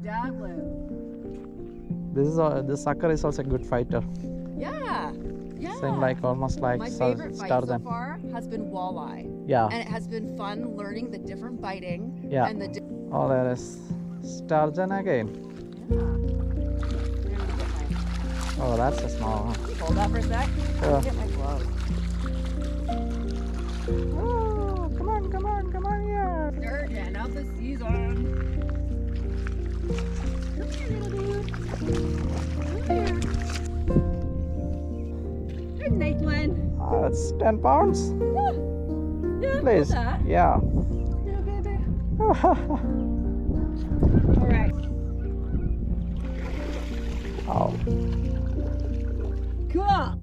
dagwood. This sucker is also a good fighter. Yeah. Same like almost like My favorite fight so Sturgeon. far has been walleye. Yeah. And it has been fun learning the different biting. Yeah. And the Oh, there is Sturgeon again. Oh, that's a small one. Hold that for a sec. Yeah. Get my gloves. Oh, come on, yeah. Sturgeon of the season. Come here, little dude. Come here. Good night, one. That's 10 pounds. Yeah, Please. that. Yeah. Yeah, baby. All right. Oh. Cool.